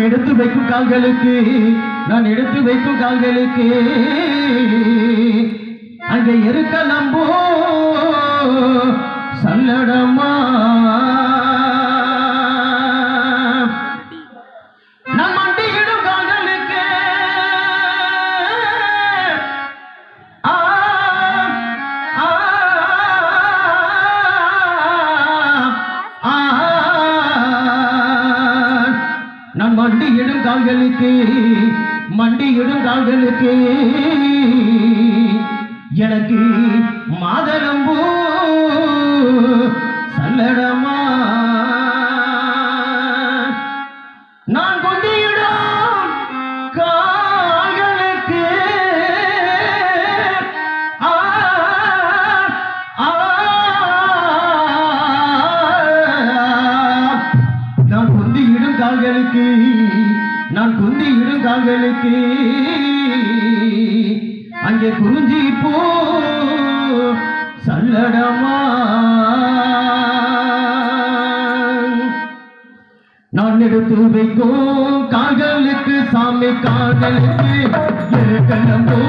எடுத்து வைக்கும் கால்களுக்கு நான் எடுத்து வைக்கும் கால்களுக்கு அங்கே இருக்க நம்போ சல்லடமா நம் மண்டியிடும் கால்களுக்கு நான் மண்டியிடும் கால்களுக்கு மண்டியிடும் கால்களுக்கு எனக்கு மாதளம்பூ சல்லடமா நான் கொண்டியிடும் கால்களுக்கு நான் கொண்டியிடும் கால்களுக்கு நான் கொண்டியிடும் கால்களுக்கு அங்கே குறிஞ்சி போ சல்லடமா நான் எடுத்து வைக்கும் கால்களுக்கு சாமி கால்களுக்கு இருக்க நம்போ